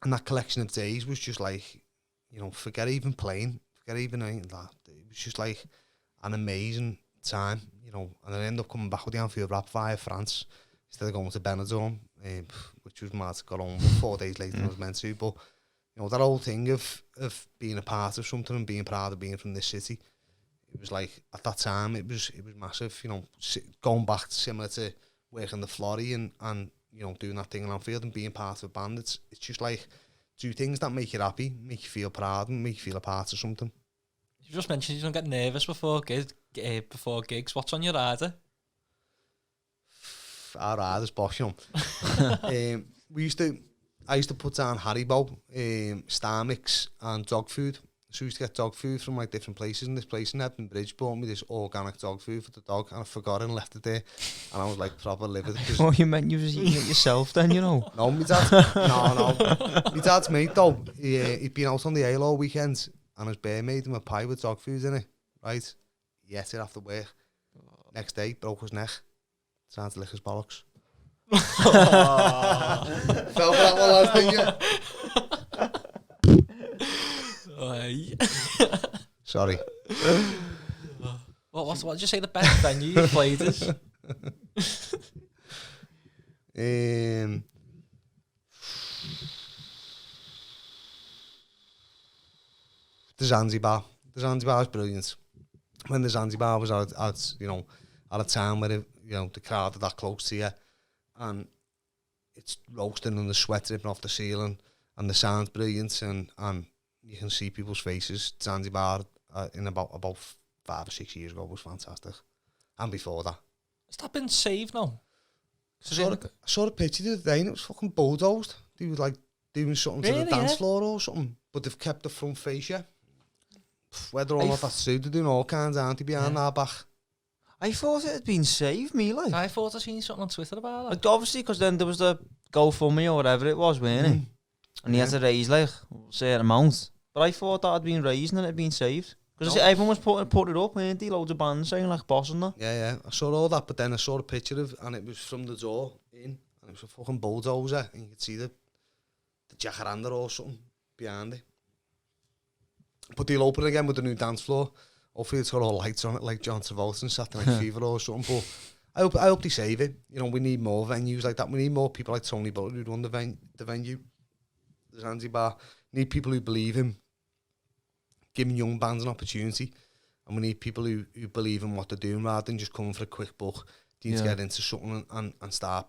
And that collection of days was just like, you know, forget even playing, forget even anything like that. It was just like an amazing time, you know, and I ended up coming back with the Anfield Wrap via France instead of going to Benidorm, which was mad. Got home 4 days later than I was meant to, but you know, that whole thing of being a part of something and being proud of being from this city, it was like, at that time, it was massive, you know, going back similar to working the Florrie and you know, doing that thing in Anfield and being part of a band. It's just like, do things that make you happy, make you feel proud and make you feel a part of something. You just mentioned you don't get nervous before gigs. What's on your rider? Our rider's boss, you know. I used to put down Haribo, Star Mix and dog food. So I used to get dog food from like different places, and this place in Hebden Bridge bought me this organic dog food for the dog, and I forgot and left it there, and I was like proper livid. Oh, you meant you was eating it yourself then, you know? No, my dad. No. My dad's mate though, he'd been out on the ale all weekend, and his bear made him a pie with dog food in it, right? He ate it after work. Next day, broke his neck. Trying to lick his bollocks. Fell for that one last thing, yeah. Sorry. What did you say the best venue you played is? The Zanzibar. The Zanzibar is brilliant. When the Zanzibar was at you know, at a time where you know, the crowd are that close to you, and it's roasting and the sweat dripping off the ceiling, and the sound's brilliant, and you can see people's faces. Zanzibar in about 5 or 6 years ago was fantastic, and before that. Has that been saved now? I saw a picture the other day and it was fucking bulldozed. They were like doing something to the dance floor or something, but they've kept the front face, yeah. Whether or not that's true, they're doing all kinds, aren't they, behind our back? I thought it had been saved, me, like. I thought I seen something on Twitter about that. Like, obviously, because then there was the GoFundMe or whatever it was, weren't it? And he had to raise, like, a certain amount. But I thought that had been raised and it had been saved. Because everyone was put it up, weren't they? Loads of bands saying, like, Boss and that. Yeah. I saw all that, but then I saw a picture of, and it was from the door in, and it was a fucking bulldozer, and you could see the jacaranda or something behind it. But they'll open again with the new dance floor. Hopefully it's got all lights on it, like John Travolta and Saturday Night Fever or something. But I hope they save it. You know, we need more venues like that. We need more people like Tony Butler who run the venue, the Zanzibar. We need people who believe in giving young bands an opportunity, and we need people who believe in what they're doing rather than just coming for a quick buck. They need to get into something and start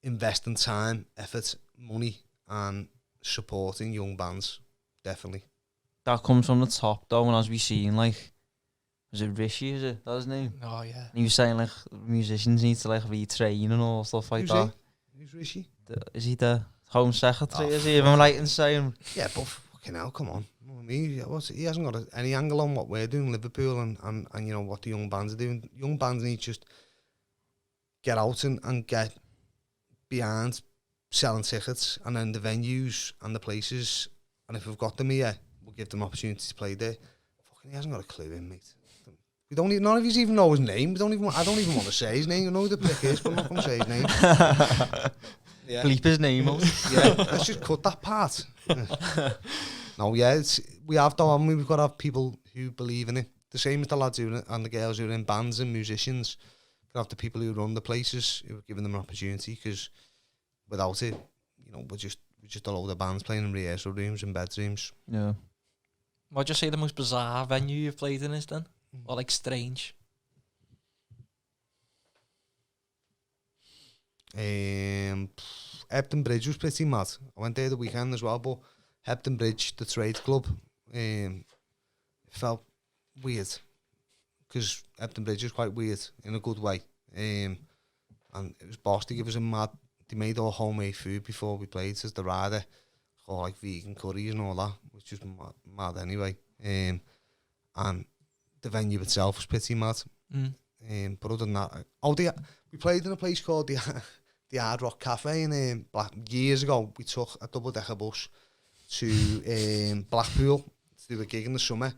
investing time, effort, money, and supporting young bands. Definitely. That comes from the top, though, and as we seen, like, was it Rishi, is it? That's his name? Oh, yeah. And he was saying, like, musicians need to, like, retrain and all stuff like that. Who's Rishi? Is he the Home Secretary, is he? If I'm right in saying? Yeah, but fucking hell, come on. I mean, he hasn't got any angle on what we're doing in Liverpool and you know, what the young bands are doing. Young bands need to just get out and get behind selling tickets, and then the venues and the places, and if we've got them here, we'll give them opportunity to play there. Fucking, he hasn't got a clue in, mate. We don't even, none of us even know his name. I don't even want to say his name. I know who the prick is, but I'm not going to say his name. Yeah. Bleep his name out. Yeah, let's just cut that part. No, yeah, we have though, and we've got to have people who believe in it. The same as the lads who and the girls who are in bands and musicians. Got to have the people who run the places who are giving them an opportunity, because without it, you know, we're just a load of bands playing in rehearsal rooms and bedrooms. Yeah. What'd you say the most bizarre venue you've played in is then? Or like strange? Hebden Bridge was pretty mad. I went there the weekend as well, but Hebden Bridge, the trade club, it felt weird, because Hebden Bridge is quite weird in a good way. And it was boss to give us they made all homemade food before we played as the rider, all like vegan curries and all that, which was mad anyway. And the venue itself was pretty mad. But other than that, we played in a place called the Hard Rock Cafe in years ago. We took a double-decker bus to Blackpool to do a gig in the summer.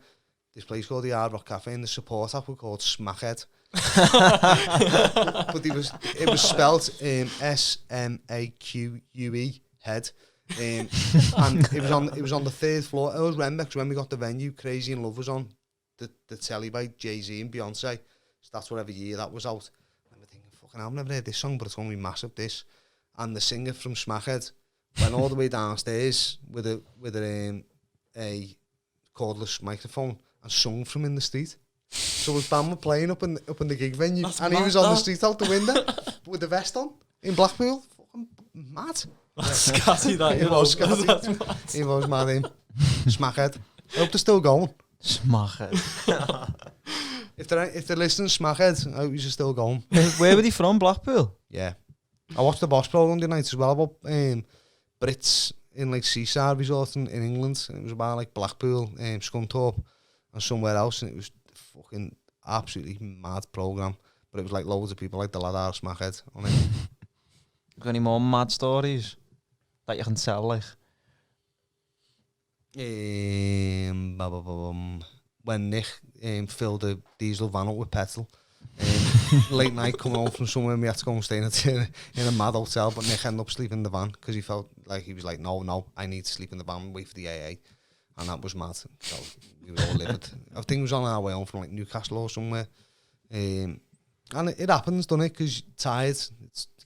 This place called the Hard Rock Cafe, and the support act were called Smackhead. But it was spelled SMAQUE head. And it was on the third floor. It was when we got the venue, Crazy in Love was on. the telly by Jay-Z and Beyonce. So that's what every year that was out. And I'm thinking, fucking hell, I've never heard this song, but it's going to be massive, this. And the singer from Smackhead went all the way downstairs with a cordless microphone and sung from in the street. So his band were playing up in the gig venue, That's and he mad, was on the though. street out the window with the vest on in Blackpool. Fucking mad. That's scatty, that, He you know. was scatty. That's mad. He was mad, him. Smackhead. I hope they're still going. Smackhead. If they're listening, Smackhead, I hope you're still going. Where were they from? Blackpool? Yeah. I watched the Boss program the night as well about Brits in like seaside resorts in England. And it was about like Blackpool, Scunthorpe and somewhere else, and it was fucking absolutely mad program. But it was like loads of people like the lad out of Smackhead on it. Got any more mad stories that you can tell? Like, When Nick filled a diesel van up with petrol. Late night coming home from somewhere, and we had to go and stay in a mad hotel, but Nick ended up sleeping in the van because he felt like he was like, no, I need to sleep in the van and wait for the AA, and that was mad. So we were all livid. I think it was on our way home from like Newcastle or somewhere, and it happens, doesn't it? Because you're tired.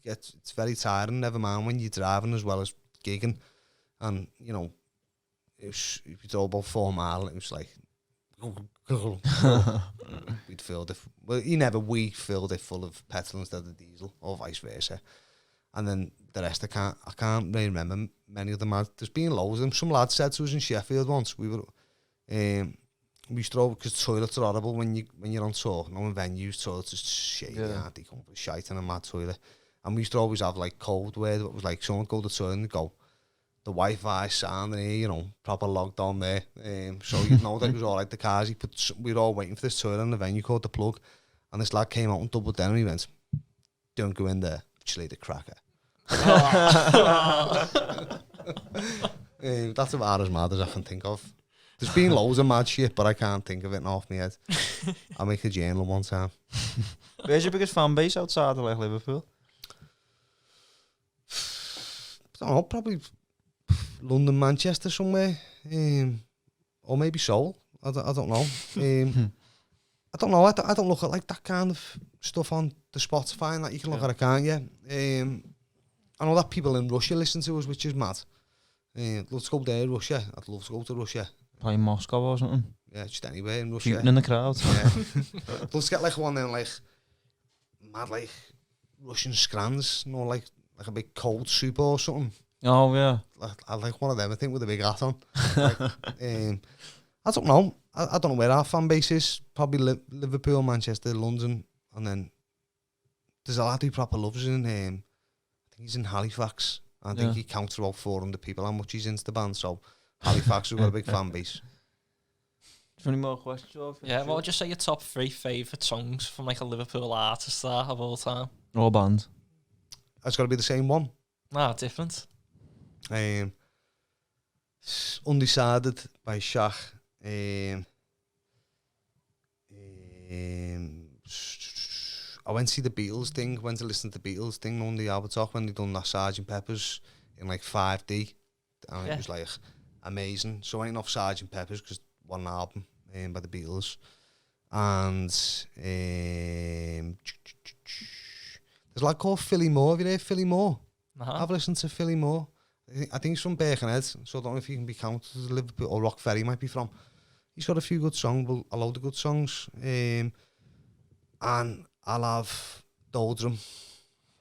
It's very tiring. Never mind when you're driving as well as gigging, and you know, if you drove about 4 miles, it was like. We'd filled it. Well, we filled it full of petrol instead of diesel, or vice versa. And then the rest, I can't really remember many of them. There's been loads of them. Some lad said to us in Sheffield once, we used to over because toilets are horrible when you're on tour. No in venues, toilets are shady, aren't they? Come for shite in a mad toilet. And we used to always have like code word that was like someone go to the toilet and go, the Wi-Fi sound in here, you know, proper logged on there. So you know that it was all right. The cars, we were all waiting for this toilet in the venue called The Plug. And this lad came out and doubled down and he went, don't go in there, chili the cracker. That's about as mad as I can think of. There's been loads of mad shit, but I can't think of it off my head. I'll make a journal one time. where's your biggest fan base outside of like Liverpool? I don't know, probably London, Manchester somewhere, or maybe Seoul. I don't know. I don't know. I don't look at like that kind of stuff on the Spotify and that you can look at it, can't you? I know that people in Russia listen to us, which is mad. Let's go there, Russia. I'd love to go to Russia. Probably Moscow or something. Yeah, just anywhere in Russia. Shooting in the crowd. Yeah. Let's get like one then, like mad like Russian scrans, you know, like a big cold soup or something. Oh yeah. I like one of them, I think, with a big hat on. Like, I don't know. I don't know where our fan base is. Probably Liverpool, Manchester, London, and then there's a lad who proper loves in. I think he's in Halifax. I think he counts about 400 people. How much he's into the band? So Halifax has got a big fan base. Any more questions? Yeah, what would you say your top 3 favourite songs from like a Liverpool artist are of all time? Or band? It's got to be the same one. Nah, different. Undecided by Shaq. I went to see the Beatles thing, went to listen to the Beatles thing on the Albert Talk when they done that Sgt. Pepper's in like 5D, and it was like amazing. So I went off Sgt. Pepper's because one album by the Beatles, and there's a lad called Philly Moore. Have you heard Philly Moore? I've listened to Philly Moore. I think he's from Birkenhead, so I don't know if he can be counted as Liverpool, or Rock Ferry might be from. He's got a few good songs, well, a load of good songs. And I'll have Doldrum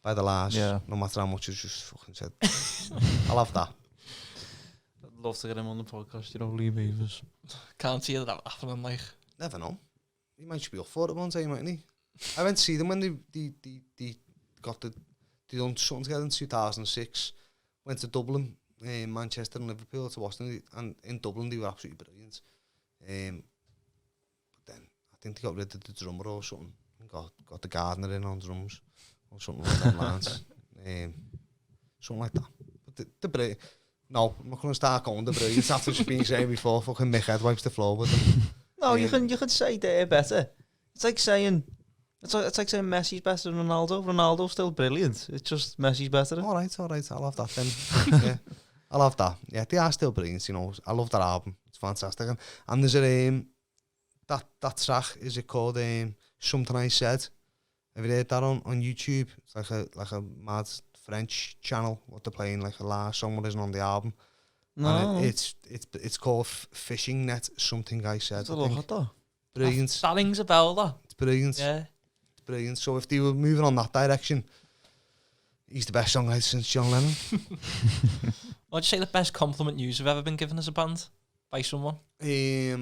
by the Lars, no matter how much it's just fucking said. I'll have that. I'd love to get him on the podcast, you know, Lee Beavers. Can't see that happening, like. Never know. He might be up for it one time, mightn't he? I went to see them when they done something together in 2006. Went to Dublin, Manchester and Liverpool to watch them, and in Dublin they were absolutely brilliant. But then I think they got rid of the drummer or something and got the gardener in on drums or something like that lines. Something like that. But the brilliant. No, I'm not going to start going the brilliant. That's what been saying before. Fucking Mick Head wipes the floor with them. No, you can say they're better. It's like saying Messi's better than Ronaldo. Ronaldo's still brilliant. It's just Messi's better. All right. I'll have that then. Yeah, I'll have that. Yeah, they are still brilliant. You know, I love that album. It's fantastic. And there's that track, is it called Something I Said? Have you heard that on YouTube? It's like a mad French channel, what they're playing, like a last song that isn't on the album. No. And it's called Fishing Net, Something I Said. It's a look at that. Brilliant. That rings a bell, that. It's brilliant. Yeah. It's brilliant. So if they were moving on that direction, he's the best songwriter since John Lennon. What'd you say the best compliment you've ever been given as a band by someone? I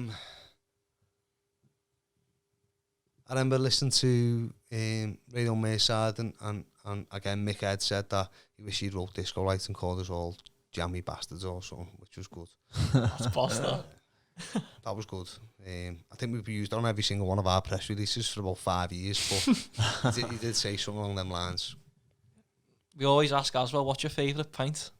remember listening to Radio Merside and again Mick Ed said that he wished he'd wrote Disco Light and called us all jammy bastards or something, which was good. That's boss, that. That was good. I think we've used it on every single one of our press releases for about 5 years, but he did say something along them lines. We always ask as well, what's your favourite pint?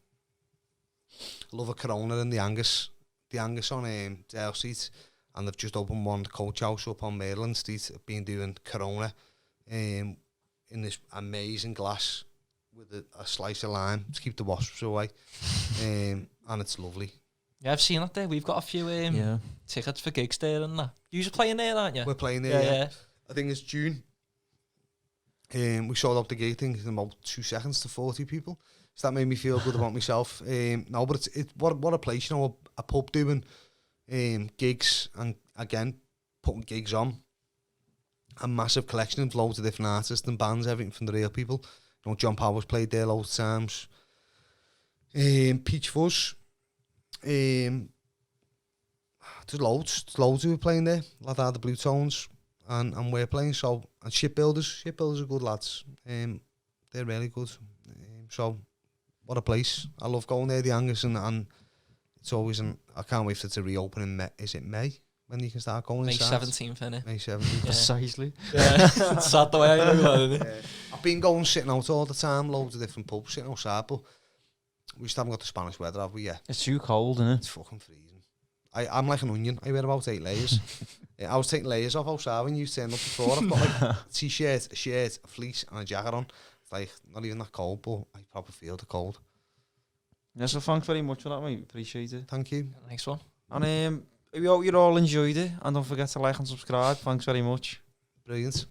I love a Corona in the Angus. The Angus on Dale Street, and they've just opened one, the Coach House up on Maryland Street. I've been doing Corona in this amazing glass with a slice of lime to keep the wasps away, and it's lovely. Yeah, I've seen it there. We've got a few tickets for gigs there and that. You're playing there, aren't you? We're playing there, yeah. I think it's June. We sold out the gate thing in about 2 seconds to 40 people. So that made me feel good about myself. No, but it's what a place, you know, a pub doing gigs and again putting gigs on. A massive collection of loads of different artists and bands, everything from the real people. You know, John Powers played there loads of times. Peach Fuzz. There's loads who were playing there. Like the Blue Tones and we're playing. So, and Shipbuilders are good lads. They're really good. So what a place. I love going there, the Angus, and it's always I can't wait for it to reopen in May. Is it May when you can start going May inside? 17th, innit? May 17th. Precisely. Yeah. It's sad the way I know that, isn't it? I've been going sitting out all the time, loads of different pubs, sitting outside, but we just haven't got the Spanish weather, have we? Yeah. It's too cold, isn't it? It's fucking freezing. I'm like an onion. I wear about 8 layers. I was taking layers off outside when you turned up before. I've got like a t-shirt, a shirt, a fleece and a jacket on. It's like not even that cold, but I probably feel the cold. Yeah, so thanks very much for that, mate. Appreciate it. Thank you. Next one. And we hope you all enjoyed it. And don't forget to like and subscribe. Thanks very much. Brilliant.